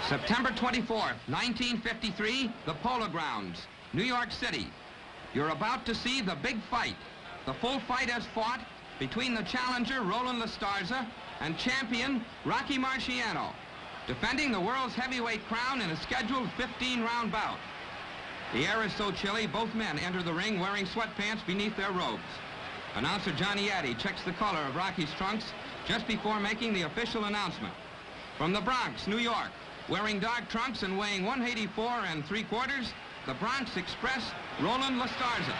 September 24th, 1953, the Polo Grounds, New York City. You're about to see the big fight. The full fight has fought between the challenger, Roland LaStarza, and champion, Rocky Marciano, defending the world's heavyweight crown in a scheduled 15-round bout. The air is so chilly, both men enter the ring wearing sweatpants beneath their robes. Announcer Johnny Addy checks the color of Rocky's trunks just before making the official announcement. From the Bronx, New York, wearing dark trunks and weighing 184 3/4, the Bronx Express, Roland LaStarza.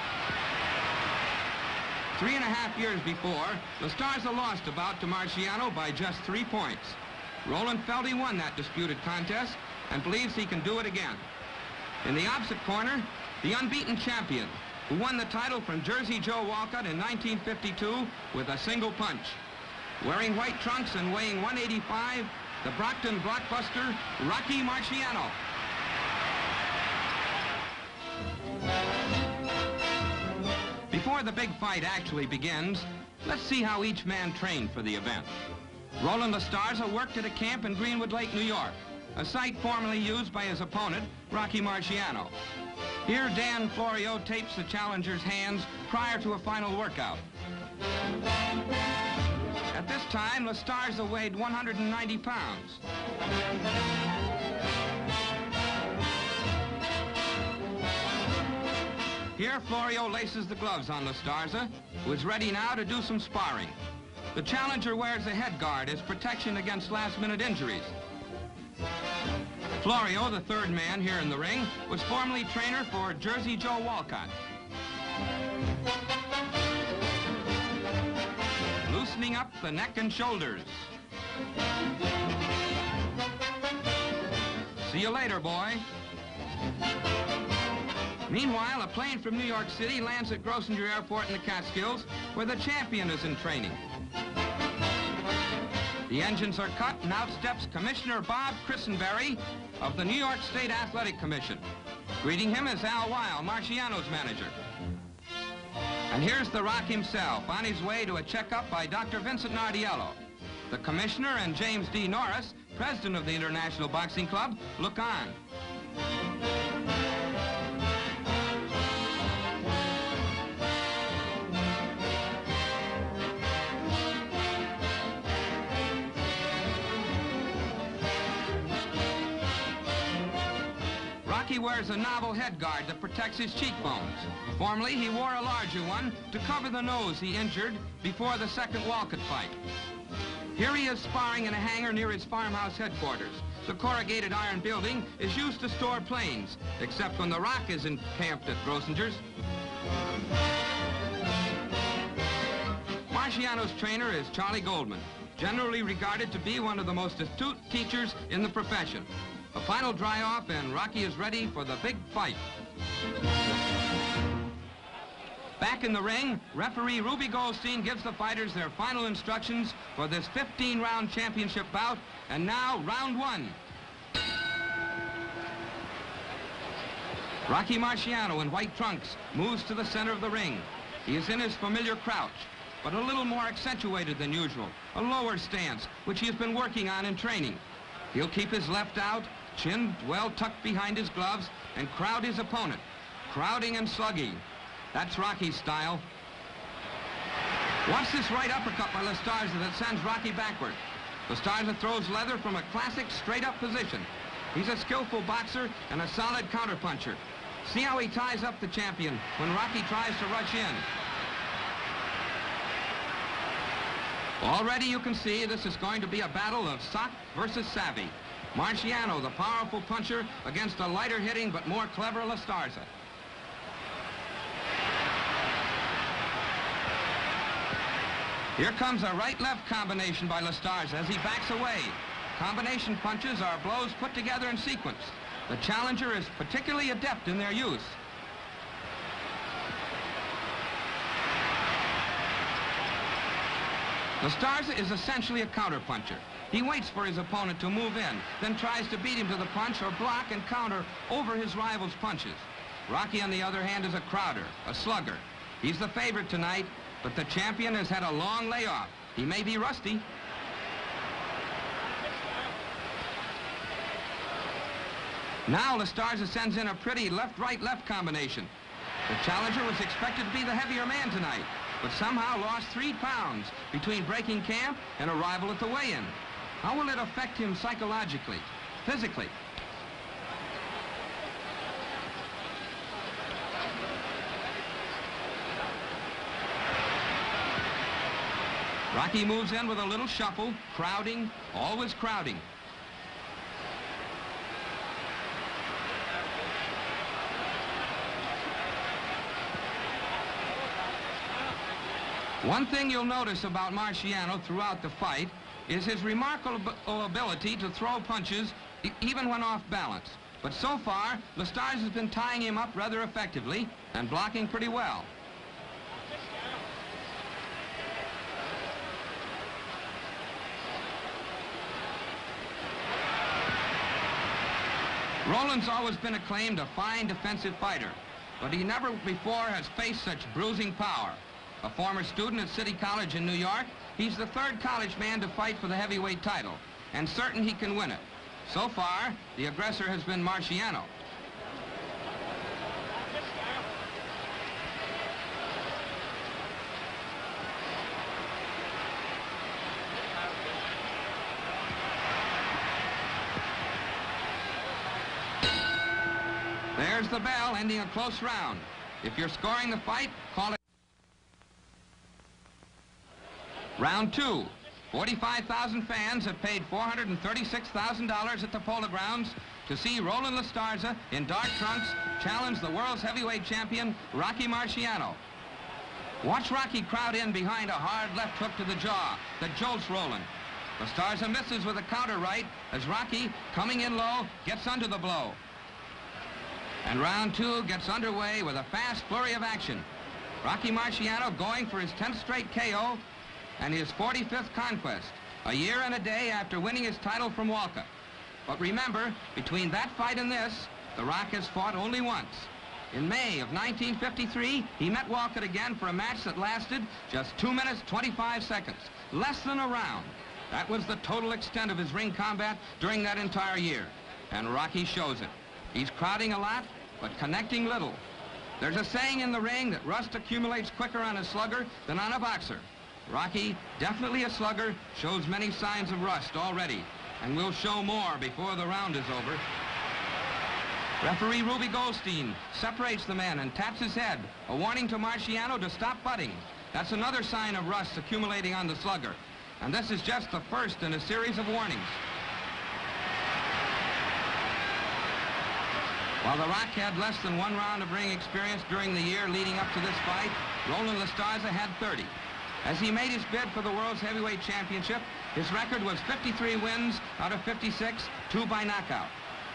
3.5 years before, LaStarza lost a bout to Marciano by just 3 points. Roland felt he won that disputed contest and believes he can do it again. In the opposite corner, the unbeaten champion, who won the title from Jersey Joe Walcott in 1952 with a single punch. Wearing white trunks and weighing 185, the Brockton blockbuster, Rocky Marciano. Before the big fight actually begins, let's see how each man trained for the event. Roland LaStarza worked at a camp in Greenwood Lake, New York, a site formerly used by his opponent, Rocky Marciano. Here, Dan Florio tapes the challenger's hands prior to a final workout. At this time, LaStarza weighed 190 pounds. Here, Florio laces the gloves on LaStarza, who is ready now to do some sparring. The challenger wears a head guard as protection against last-minute injuries. Florio, the third man here in the ring, was formerly trainer for Jersey Joe Walcott. Loosening up the neck and shoulders. See you later, boy. Meanwhile, a plane from New York City lands at Grosvenor Airport in the Catskills, where the champion is in training. The engines are cut, and out steps Commissioner Bob Christenberry of the New York State Athletic Commission. Greeting him is Al Weil, Marciano's manager. And here's the Rock himself, on his way to a checkup by Dr. Vincent Nardiello. The commissioner and James D. Norris, president of the International Boxing Club, look on. Rocky wears a novel head guard that protects his cheekbones. Formerly, he wore a larger one to cover the nose he injured before the second Walcott fight. Here he is sparring in a hangar near his farmhouse headquarters. The corrugated iron building is used to store planes, except when the Rock is encamped at Grosvenor's. Marciano's trainer is Charlie Goldman, generally regarded to be one of the most astute teachers in the profession. A final dry-off, and Rocky is ready for the big fight. Back in the ring, referee Ruby Goldstein gives the fighters their final instructions for this 15-round championship bout. And now, round one. Rocky Marciano in white trunks moves to the center of the ring. He is in his familiar crouch, but a little more accentuated than usual, a lower stance, which he has been working on in training. He'll keep his left out, chin well tucked behind his gloves, and crowd his opponent, crowding and slugging. That's Rocky's style. Watch this right uppercut by LaStarza that sends Rocky backward. LaStarza throws leather from a classic straight-up position. He's a skillful boxer and a solid counterpuncher. See how he ties up the champion when Rocky tries to rush in. Already you can see this is going to be a battle of sock versus savvy. Marciano, the powerful puncher, against a lighter hitting but more clever LaStarza. Here comes a right-left combination by LaStarza as he backs away. Combination punches are blows put together in sequence. The challenger is particularly adept in their use. LaStarza is essentially a counterpuncher. He waits for his opponent to move in, then tries to beat him to the punch or block and counter over his rival's punches. Rocky, on the other hand, is a crowder, a slugger. He's the favorite tonight, but the champion has had a long layoff. He may be rusty. Now LaStarza sends in a pretty left-right-left combination. The challenger was expected to be the heavier man tonight, but somehow lost 3 pounds between breaking camp and arrival at the weigh-in. How will it affect him psychologically, physically? Rocky moves in with a little shuffle, crowding, always crowding. One thing you'll notice about Marciano throughout the fight is his remarkable ability to throw punches even when off balance. But so far, LaStarza has been tying him up rather effectively and blocking pretty well. Roland's always been acclaimed a fine defensive fighter, but he never before has faced such bruising power. A former student at City College in New York, he's the 3rd college man to fight for the heavyweight title, and certain he can win it. So far, the aggressor has been Marciano. There's the bell, ending a close round. If you're scoring the fight, call it. Round 2. 45,000 fans have paid $436,000 at the Polo Grounds to see Roland LaStarza in dark trunks challenge the world's heavyweight champion, Rocky Marciano. Watch Rocky crowd in behind a hard left hook to the jaw that jolts Roland. LaStarza misses with a counter right as Rocky, coming in low, gets under the blow. And round 2 gets underway with a fast flurry of action. Rocky Marciano going for his 10th straight KO and his 45th conquest, a year and a day after winning his title from Walker. But remember, between that fight and this, The Rock has fought only once. In May of 1953, he met Walker again for a match that lasted just 2 minutes, 25 seconds, less than a round. That was the total extent of his ring combat during that entire year, and Rocky shows it. He's crowding a lot, but connecting little. There's a saying in the ring that rust accumulates quicker on a slugger than on a boxer. Rocky, definitely a slugger, shows many signs of rust already, and will show more before the round is over. Referee Ruby Goldstein separates the men and taps his head, a warning to Marciano to stop butting. That's another sign of rust accumulating on the slugger, and this is just the first in a series of warnings. While The Rock had less than 1 round of ring experience during the year leading up to this fight, Roland LaStarza had 30. As he made his bid for the World's Heavyweight Championship, his record was 53 wins out of 56, 2 by knockout.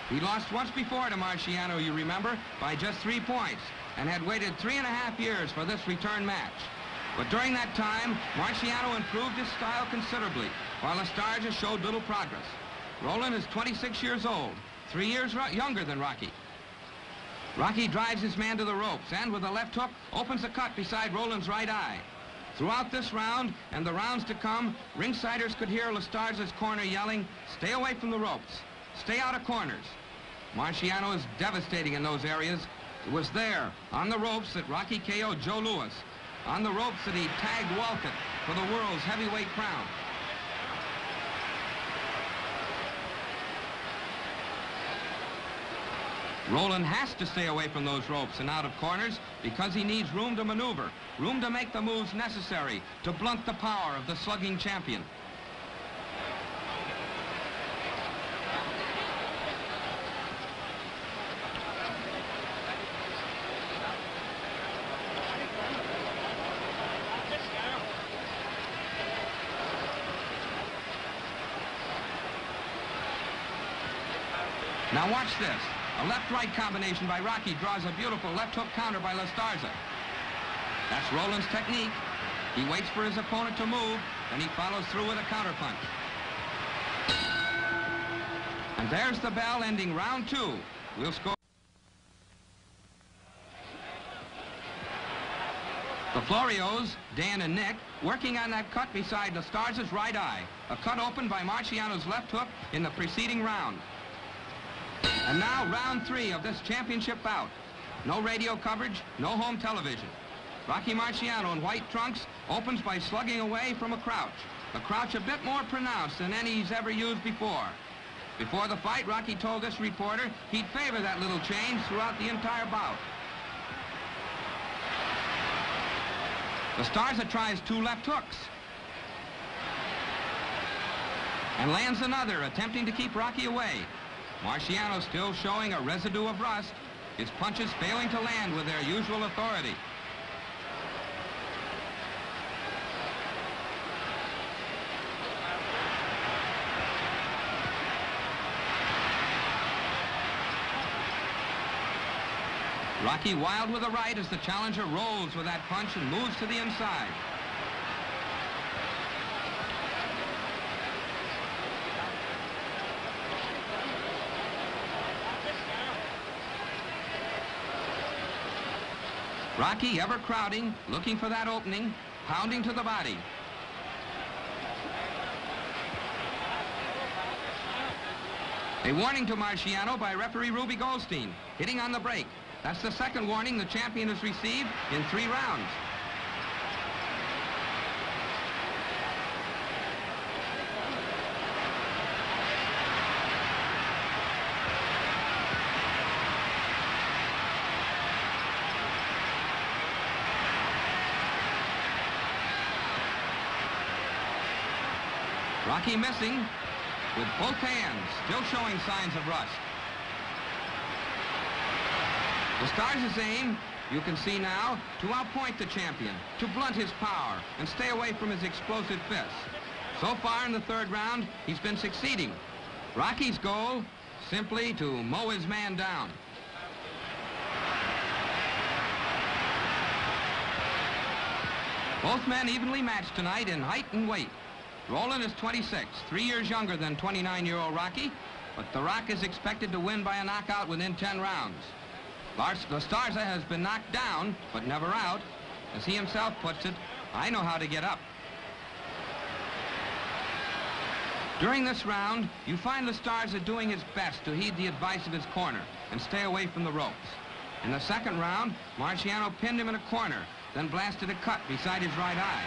He lost once before to Marciano, you remember, by just 3 points, and had waited 3.5 years for this return match. But during that time, Marciano improved his style considerably, while LaStarza showed little progress. Roland is 26 years old, 3 years younger than Rocky. Rocky drives his man to the ropes and with a left hook opens a cut beside Roland's right eye. Throughout this round and the rounds to come, ringsiders could hear LaStarza's corner yelling, "Stay away from the ropes. Stay out of corners." Marciano is devastating in those areas. It was there, on the ropes, that Rocky KO'd Joe Louis. On the ropes that he tagged Walcott for the world's heavyweight crown. Roland has to stay away from those ropes and out of corners because he needs room to maneuver, room to make the moves necessary to blunt the power of the slugging champion. Now watch this. A left-right combination by Rocky draws a beautiful left hook counter by LaStarza. That's Roland's technique. He waits for his opponent to move, then he follows through with a counterpunch. And there's the bell ending round 2. We'll score. The Florios, Dan and Nick, working on that cut beside LaStarza's right eye. A cut opened by Marciano's left hook in the preceding round. And now round 3 of this championship bout. No radio coverage, no home television. Rocky Marciano in white trunks opens by slugging away from a crouch. A crouch a bit more pronounced than any he's ever used before. Before the fight, Rocky told this reporter he'd favor that little change throughout the entire bout. LaStarza tries 2 left hooks. And lands another, attempting to keep Rocky away. Marciano still showing a residue of rust, his punches failing to land with their usual authority. Rocky wild with the right as the challenger rolls with that punch and moves to the inside. Rocky ever crowding, looking for that opening, pounding to the body. A warning to Marciano by referee Ruby Goldstein, hitting on the break. That's the second warning the champion has received in 3 rounds. Rocky missing with both hands, still showing signs of rust. LaStarza's aim, you can see now, to outpoint the champion, to blunt his power and stay away from his explosive fists. So far in the 3rd round, he's been succeeding. Rocky's goal, simply to mow his man down. Both men evenly matched tonight in height and weight. Roland is 26, 3 years younger than 29-year-old Rocky, but The Rock is expected to win by a knockout within 10 rounds. LaStarza has been knocked down, but never out. As he himself puts it, I know how to get up. During this round, you find LaStarza doing his best to heed the advice of his corner and stay away from the ropes. In the 2nd round, Marciano pinned him in a corner, then blasted a cut beside his right eye.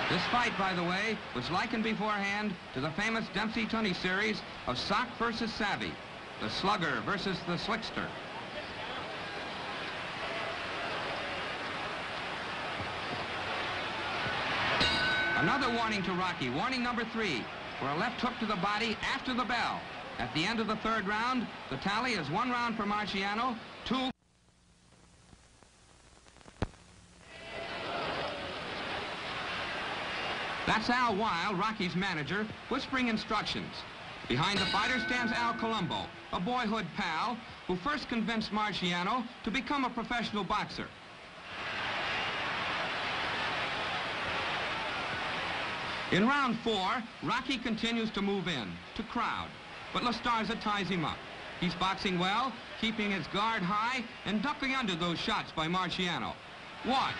This fight, by the way, was likened beforehand to the famous Dempsey-Tunney series of Sock versus Savvy, the slugger versus the slickster. Another warning to Rocky, warning number 3, for a left hook to the body after the bell. At the end of the 3rd round, the tally is 1 round for Marciano, 2. That's Al Weil, Rocky's manager, whispering instructions. Behind the fighter stands Al Colombo, a boyhood pal who first convinced Marciano to become a professional boxer. In round 4, Rocky continues to move in, to crowd, but LaStarza ties him up. He's boxing well, keeping his guard high, and ducking under those shots by Marciano. Watch.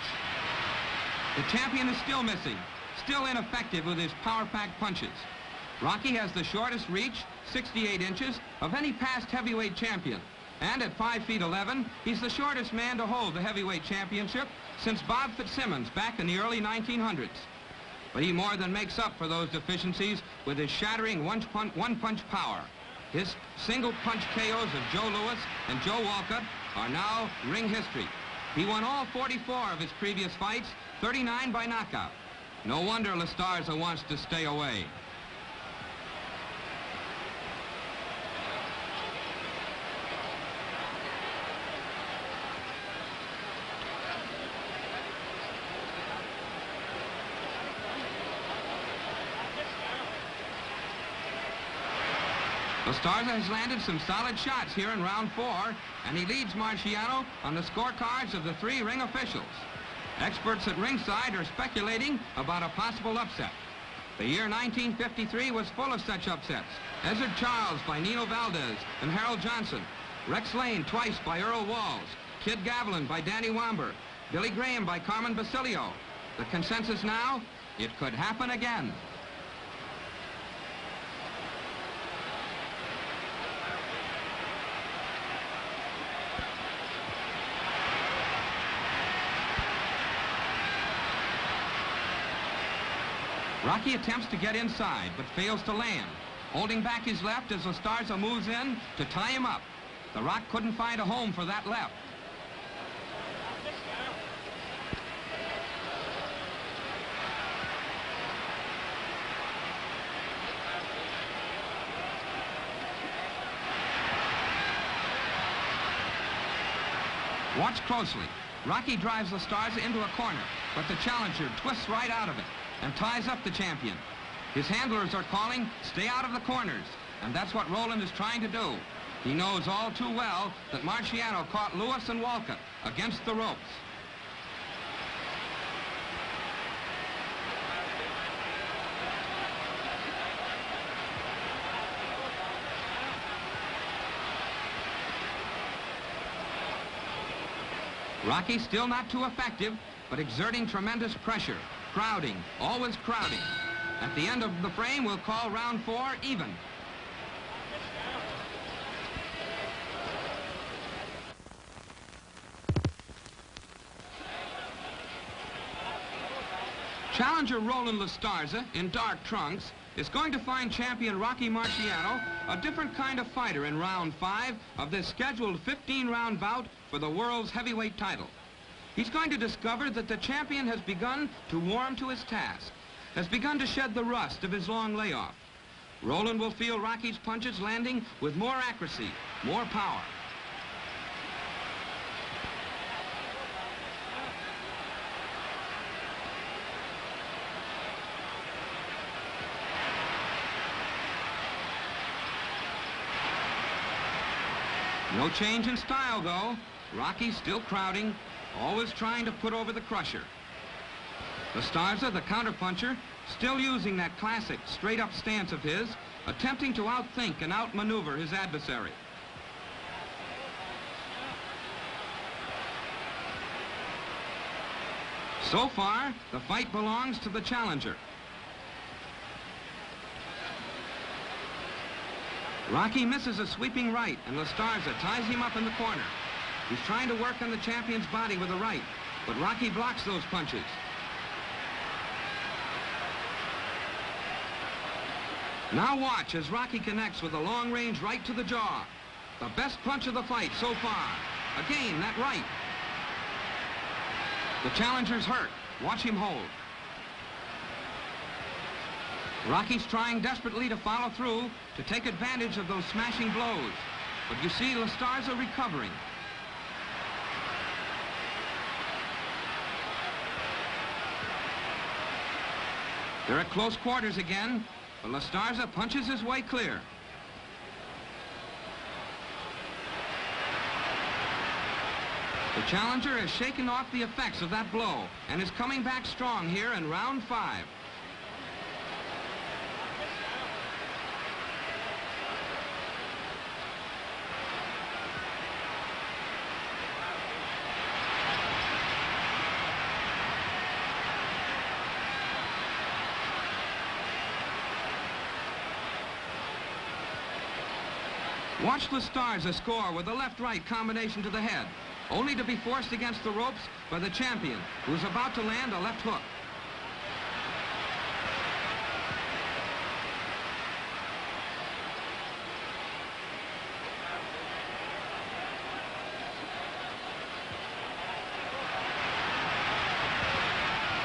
The champion is still missing, still ineffective with his power-packed punches. Rocky has the shortest reach, 68 inches, of any past heavyweight champion. And at 5 feet 11, he's the shortest man to hold the heavyweight championship since Bob Fitzsimmons back in the early 1900s. But he more than makes up for those deficiencies with his shattering one-punch power. His single-punch KOs of Joe Louis and Joe Walcott are now ring history. He won all 44 of his previous fights, 39 by knockout. No wonder LaStarza wants to stay away. LaStarza has landed some solid shots here in round 4, and he leads Marciano on the scorecards of the 3 ring officials. Experts at ringside are speculating about a possible upset. The year 1953 was full of such upsets. Ezzard Charles by Nino Valdez and Harold Johnson. Rex Lane twice by Earl Walls. Kid Gavilan by Danny Wamber. Billy Graham by Carmen Basilio. The consensus now, it could happen again. Rocky attempts to get inside, but fails to land, holding back his left as LaStarza moves in to tie him up. The Rock couldn't find a home for that left. Watch closely. Rocky drives LaStarza into a corner, but the challenger twists right out of it and ties up the champion. His handlers are calling, stay out of the corners, and that's what Roland is trying to do. He knows all too well that Marciano caught Lewis and Walcott against the ropes. Rocky still not too effective, but exerting tremendous pressure. Crowding, always crowding. At the end of the frame, we'll call round 4 even. Challenger Roland LaStarza, in dark trunks, is going to find champion Rocky Marciano a different kind of fighter in round 5 of this scheduled 15-round bout for the world's heavyweight title. He's going to discover that the champion has begun to warm to his task, has begun to shed the rust of his long layoff. Roland will feel Rocky's punches landing with more accuracy, more power. No change in style, though. Rocky's still crowding, always trying to put over the crusher. LaStarza, the counterpuncher, still using that classic straight-up stance of his, attempting to outthink and outmaneuver his adversary. So far, the fight belongs to the challenger. Rocky misses a sweeping right, and LaStarza ties him up in the corner. He's trying to work on the champion's body with a right, but Rocky blocks those punches. Now watch as Rocky connects with a long-range right to the jaw. The best punch of the fight so far. Again, that right. The challenger's hurt. Watch him hold. Rocky's trying desperately to follow through to take advantage of those smashing blows. But you see LaStarza recovering. They're at close quarters again, but LaStarza punches his way clear. The challenger has shaken off the effects of that blow and is coming back strong here in round 5. Watch LaStarza score with a left-right combination to the head, only to be forced against the ropes by the champion, who's about to land a left hook.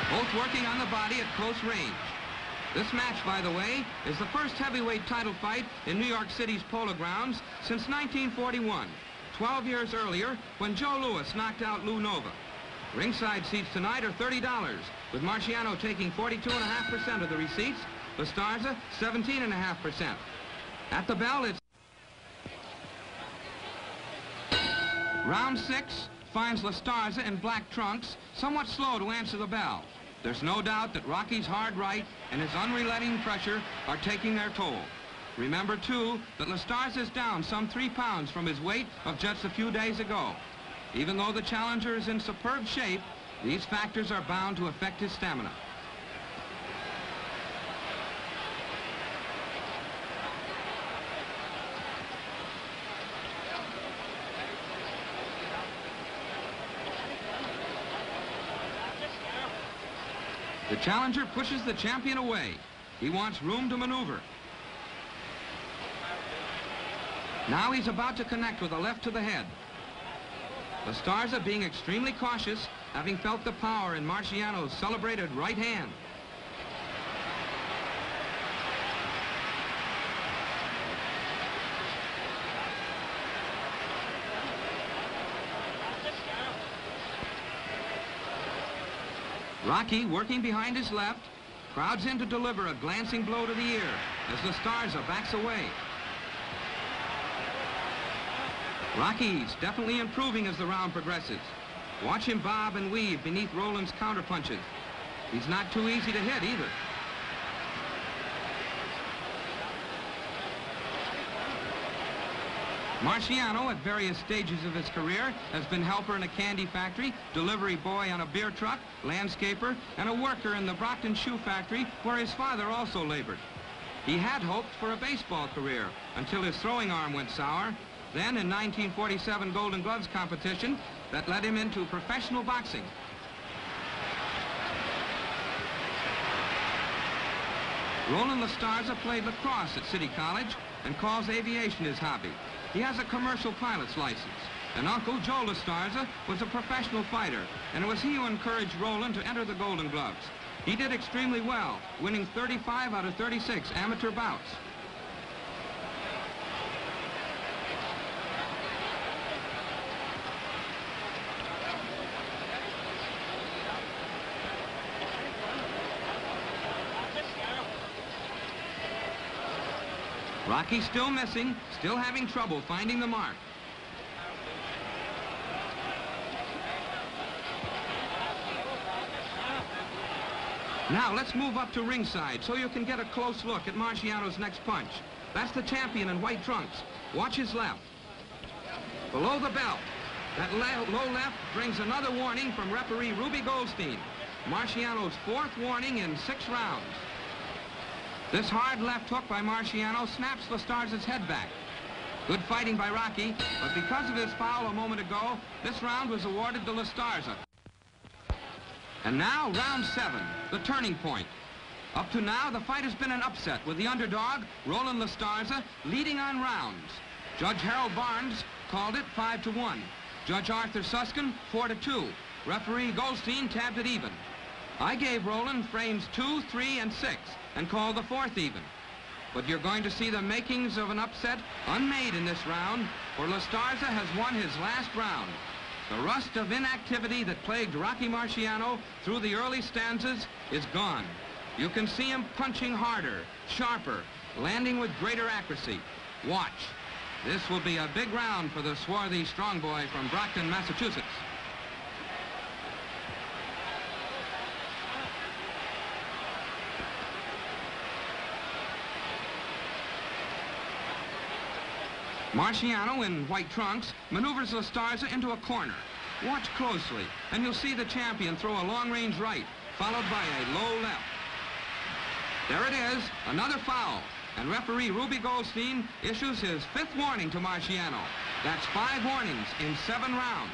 Both working on the body at close range. This match, by the way, is the first heavyweight title fight in New York City's Polo Grounds since 1941, 12 years earlier when Joe Louis knocked out Lou Nova. Ringside seats tonight are $30, with Marciano taking 42.5% of the receipts, LaStarza 17.5%. At the bell, it's... Round 6 finds LaStarza in black trunks, somewhat slow to answer the bell. There's no doubt that Rocky's hard right and his unrelenting pressure are taking their toll. Remember, too, that LaStarza is down some 3 pounds from his weight of just a few days ago. Even though the challenger is in superb shape, these factors are bound to affect his stamina. The challenger pushes the champion away. He wants room to maneuver. Now he's about to connect with a left to the head. LaStarza being extremely cautious, having felt the power in Marciano's celebrated right hand. Rocky, working behind his left, crowds in to deliver a glancing blow to the ear as LaStarza backs away. Rocky's definitely improving as the round progresses. Watch him bob and weave beneath Roland's counterpunches. He's not too easy to hit either. Marciano, at various stages of his career, has been helper in a candy factory, delivery boy on a beer truck, landscaper, and a worker in the Brockton shoe factory, where his father also labored. He had hoped for a baseball career until his throwing arm went sour. Then, in 1947 Golden Gloves competition, that led him into professional boxing. Roland LaStarza played lacrosse at City College and calls aviation his hobby. He has a commercial pilot's license. And Uncle Joe LaStarza was a professional fighter, and it was he who encouraged Roland to enter the Golden Gloves. He did extremely well, winning 35 out of 36 amateur bouts. Rocky still missing, still having trouble finding the mark. Now let's move up to ringside so you can get a close look at Marciano's next punch. That's the champion in white trunks. Watch his left. Below the belt. That low left brings another warning from referee Ruby Goldstein. Marciano's fourth warning in 6 rounds. This hard left hook by Marciano snaps LaStarza's head back. Good fighting by Rocky, but because of his foul a moment ago, this round was awarded to LaStarza. And now, round 7, the turning point. Up to now, the fight has been an upset, with the underdog, Roland LaStarza, leading on rounds. Judge Harold Barnes called it 5-1. Judge Arthur Suskin, 4-2. Referee Goldstein tabbed it even. I gave Roland frames 2, 3, and 6, and called the 4th even. But you're going to see the makings of an upset unmade in this round, for LaStarza has won his last round. The rust of inactivity that plagued Rocky Marciano through the early stanzas is gone. You can see him punching harder, sharper, landing with greater accuracy. Watch. This will be a big round for the swarthy strong boy from Brockton, Massachusetts. Marciano, in white trunks, maneuvers LaStarza into a corner. Watch closely, and you'll see the champion throw a long-range right, followed by a low left. There it is, another foul, and referee Ruby Goldstein issues his 5th warning to Marciano. That's 5 warnings in 7 rounds.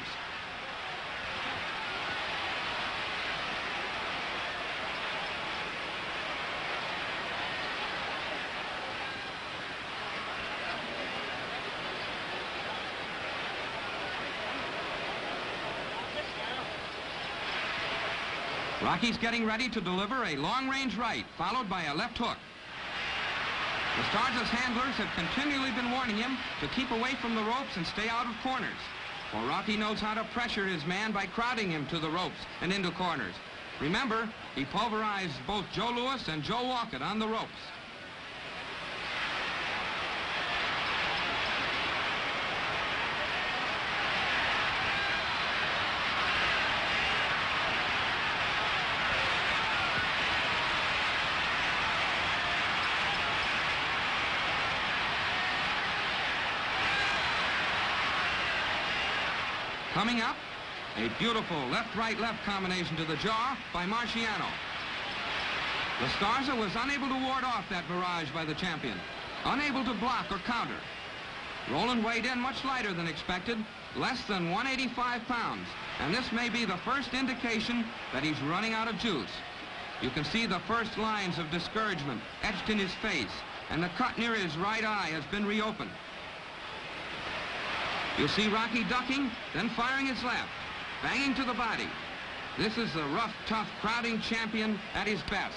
Rocky's getting ready to deliver a long-range right, followed by a left hook. LaStarza's handlers have continually been warning him to keep away from the ropes and stay out of corners. For Rocky knows how to pressure his man by crowding him to the ropes and into corners. Remember, he pulverized both Joe Louis and Joe Walcott on the ropes. Coming up, a beautiful left-right-left combination to the jaw by Marciano. LaStarza was unable to ward off that barrage by the champion, unable to block or counter. Roland weighed in much lighter than expected, less than 185 pounds, and this may be the first indication that he's running out of juice. You can see the first lines of discouragement etched in his face, and the cut near his right eye has been reopened. You'll see Rocky ducking, then firing his left, banging to the body. This is the rough, tough, crowding champion at his best.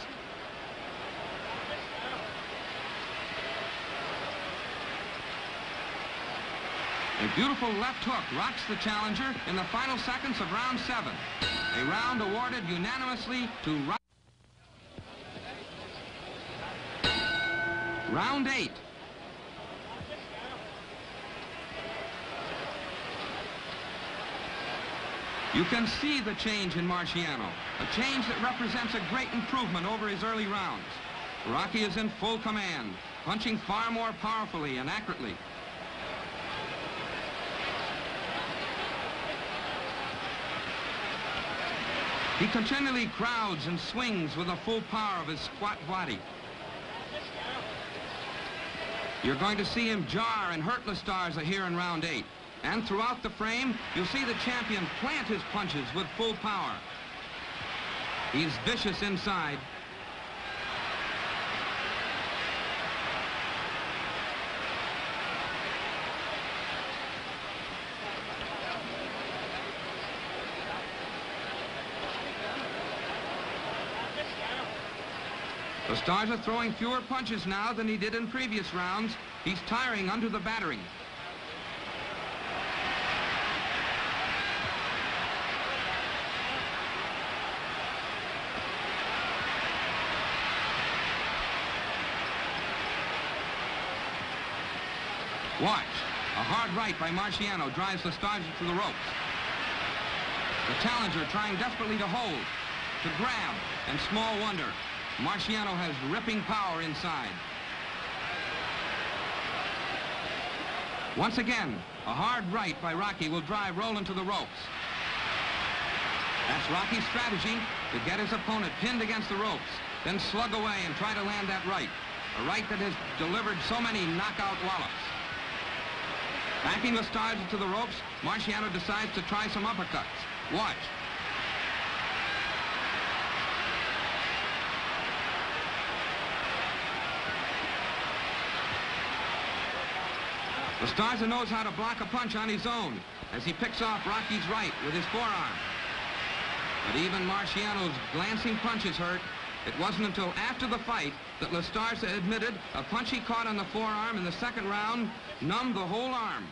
A beautiful left hook rocks the challenger in the final seconds of round 7. A round awarded unanimously to Rocky. Round 8. You can see the change in Marciano, a change that represents a great improvement over his early rounds. Rocky is in full command, punching far more powerfully and accurately. He continually crowds and swings with the full power of his squat body. You're going to see him jar and hurt LaStarza here in round 8. And throughout the frame, you'll see the champion plant his punches with full power. He's vicious inside. LaStarza throwing fewer punches now than he did in previous rounds. He's tiring under the battering. Watch. A hard right by Marciano drives LaStarza to the ropes. The challenger trying desperately to hold, to grab, and small wonder. Marciano has ripping power inside. Once again, a hard right by Rocky will drive Roland to the ropes. That's Rocky's strategy, to get his opponent pinned against the ropes, then slug away and try to land that right. A right that has delivered so many knockout wallops. Backing LaStarza to the ropes, Marciano decides to try some uppercuts. Watch. LaStarza knows how to block a punch on his own as he picks off Rocky's right with his forearm. But even Marciano's glancing punches hurt. It wasn't until after the fight that LaStarza admitted a punch he caught on the forearm in the second round numbed the whole arm.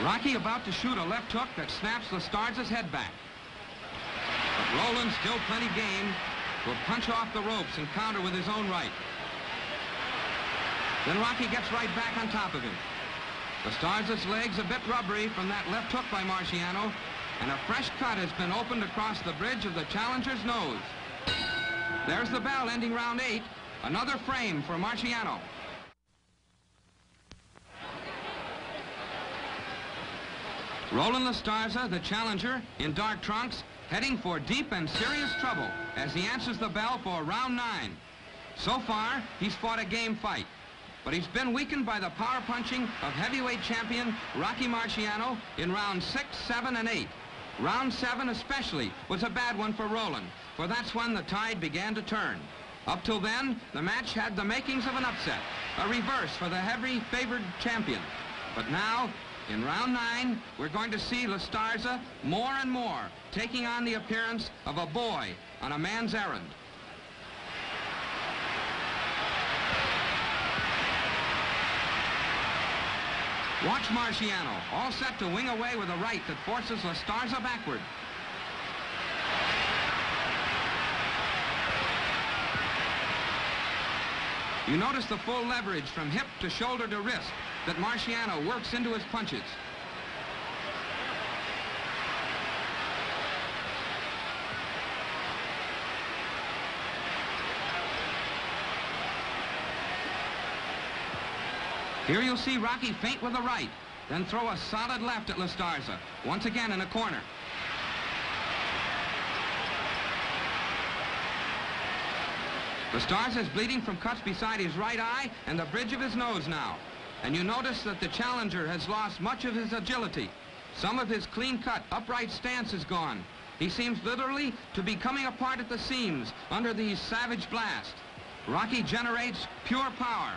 Rocky about to shoot a left hook that snaps LaStarza's head back. But Roland, still plenty game, will punch off the ropes and counter with his own right. Then Rocky gets right back on top of him. LaStarza's legs a bit rubbery from that left hook by Marciano, and a fresh cut has been opened across the bridge of the challenger's nose. There's the bell ending round 8. Another frame for Marciano. Roland LaStarza, the challenger, in dark trunks, heading for deep and serious trouble as he answers the bell for round 9. So far, he's fought a game fight, but he's been weakened by the power punching of heavyweight champion Rocky Marciano in rounds 6, 7, and 8. Round 7 especially was a bad one for Roland, for that's when the tide began to turn. Up till then, the match had the makings of an upset, a reverse for the heavy favored champion. But now, in round 9, we're going to see LaStarza more and more taking on the appearance of a boy on a man's errand. Watch Marciano, all set to wing away with a right that forces LaStarza backward. You notice the full leverage from hip to shoulder to wrist that Marciano works into his punches. Here you'll see Rocky feint with a right, then throw a solid left at LaStarza, once again in a corner. LaStarza is bleeding from cuts beside his right eye and the bridge of his nose now. And you notice that the challenger has lost much of his agility. Some of his clean-cut, upright stance is gone. He seems literally to be coming apart at the seams under these savage blasts. Rocky generates pure power.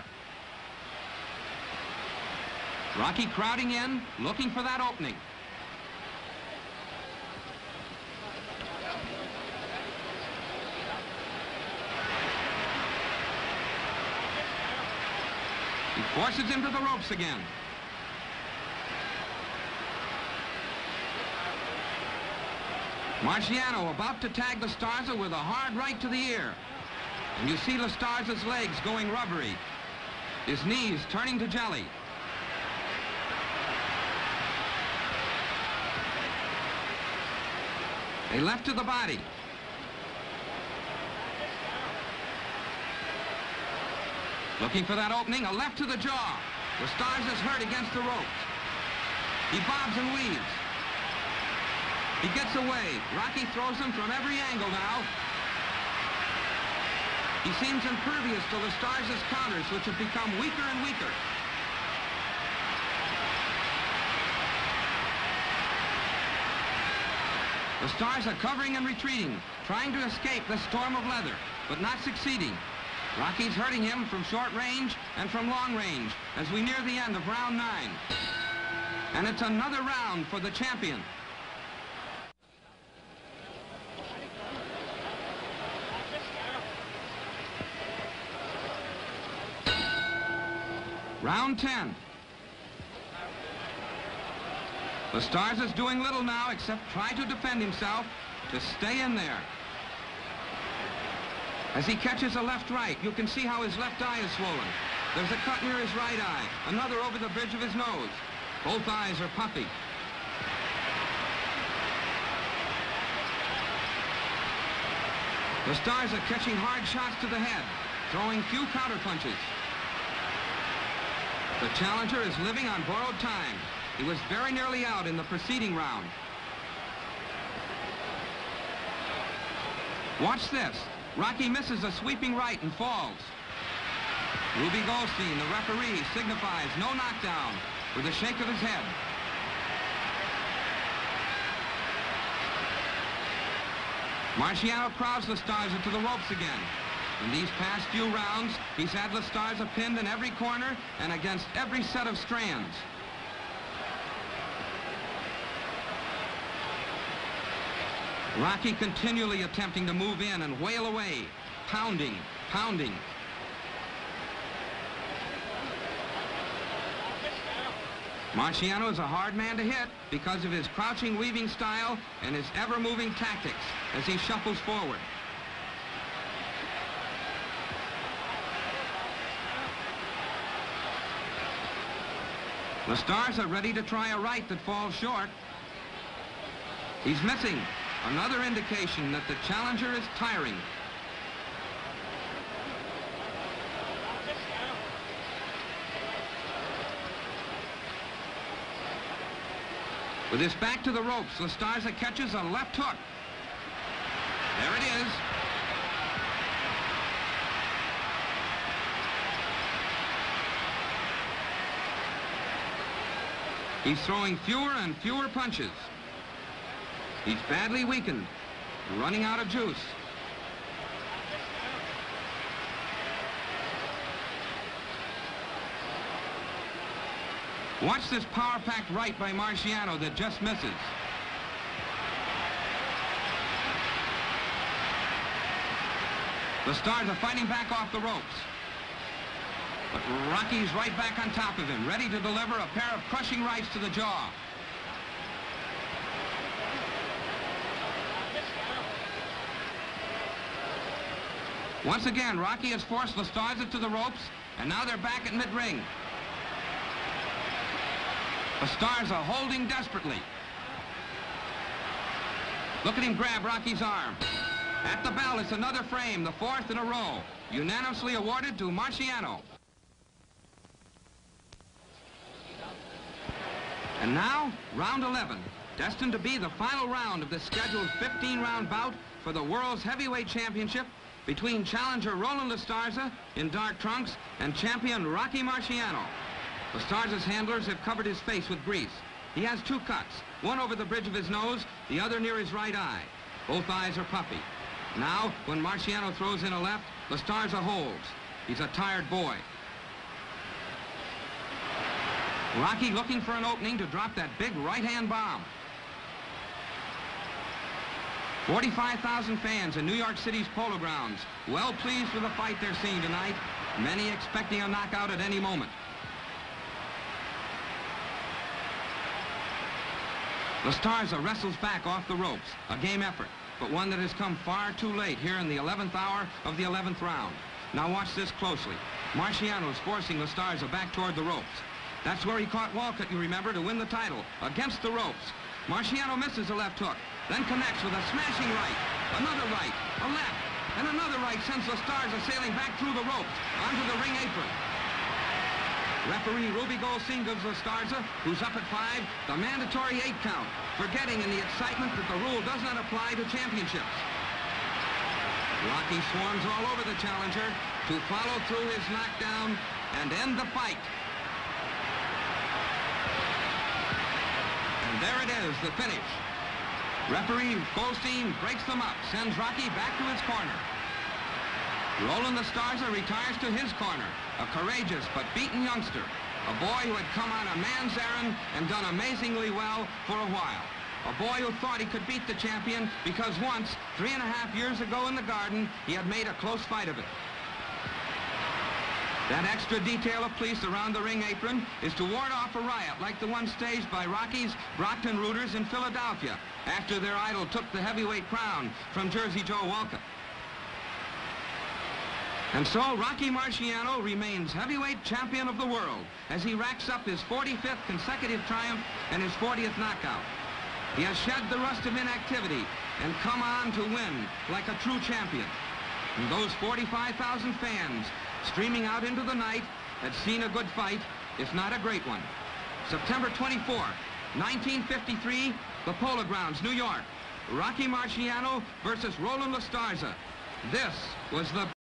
Rocky crowding in, looking for that opening. He forces him to the ropes again. Marciano about to tag LaStarza with a hard right to the ear. And you see LaStarza's legs going rubbery. His knees turning to jelly. A left to the body. Looking for that opening, a left to the jaw. LaStarza's hurt against the ropes. He bobs and weaves. He gets away. Rocky throws him from every angle now. He seems impervious to LaStarza's counters, which have become weaker and weaker. LaStarza covering and retreating, trying to escape the storm of leather, but not succeeding. Rocky's hurting him from short range and from long range as we near the end of round 9. And it's another round for the champion. Round 10. LaStarza's doing little now except try to defend himself, to stay in there. As he catches a left-right, you can see how his left eye is swollen. There's a cut near his right eye, another over the bridge of his nose. Both eyes are puffy. LaStarza catching hard shots to the head, throwing few counterpunches. The challenger is living on borrowed time. He was very nearly out in the preceding round. Watch this. Rocky misses a sweeping right and falls. Ruby Goldstein, the referee, signifies no knockdown with a shake of his head. Marciano crowds LaStarza to the ropes again. In these past few rounds, he's had LaStarza pinned in every corner and against every set of strands. Rocky continually attempting to move in and wail away, pounding, pounding. Marciano is a hard man to hit because of his crouching weaving style and his ever-moving tactics as he shuffles forward. LaStarza ready to try a right that falls short. He's missing. Another indication that the challenger is tiring. With his back to the ropes, LaStarza catches a left hook. There it is. He's throwing fewer and fewer punches. He's badly weakened, running out of juice. Watch this power-packed right by Marciano that just misses. LaStarza fighting back off the ropes. But Rocky's right back on top of him, ready to deliver a pair of crushing rights to the jaw. Once again, Rocky has forced LaStarza to the ropes, and now they're back at mid-ring. LaStarza holding desperately. Look at him grab Rocky's arm. At the bell, it's another frame, the 4th in a row, unanimously awarded to Marciano. And now, round 11, destined to be the final round of the scheduled 15-round bout for the World's Heavyweight Championship between challenger Roland LaStarza in dark trunks and champion Rocky Marciano. LaStarza's handlers have covered his face with grease. He has 2 cuts, one over the bridge of his nose, the other near his right eye. Both eyes are puffy. Now, when Marciano throws in a left, LaStarza holds. He's a tired boy. Rocky looking for an opening to drop that big right-hand bomb. 45,000 fans in New York City's Polo Grounds, well pleased with the fight they're seeing tonight, many expecting a knockout at any moment. LaStarza wrestles back off the ropes, a game effort, but one that has come far too late here in the 11th hour of the 11th round. Now watch this closely. Marciano's forcing LaStarza back toward the ropes. That's where he caught Walcott, you remember, to win the title, against the ropes. Marciano misses a left hook, then connects with a smashing right, another right, a left, and another right sends LaStarza sailing back through the ropes onto the ring apron. Referee Ruby Goldstein gives LaStarza, who's up at 5, the mandatory 8 count, forgetting in the excitement that the rule does not apply to championships. Rocky swarms all over the challenger to follow through his knockdown and end the fight. And there it is, the finish. Referee Goldstein breaks them up, sends Rocky back to his corner. Roland LaStarza retires to his corner, a courageous but beaten youngster, a boy who had come on a man's errand and done amazingly well for a while. A boy who thought he could beat the champion because once, 3.5 years ago in the Garden, he had made a close fight of it. That extra detail of police around the ring apron is to ward off a riot like the one staged by Rocky's Brockton Rooters in Philadelphia after their idol took the heavyweight crown from Jersey Joe Walcott. And so Rocky Marciano remains heavyweight champion of the world as he racks up his 45th consecutive triumph and his 40th knockout. He has shed the rust of inactivity and come on to win like a true champion. And those 45,000 fans streaming out into the night had seen a good fight, if not a great one. September 24, 1953, the Polo Grounds, New York. Rocky Marciano versus Roland LaStarza. This was the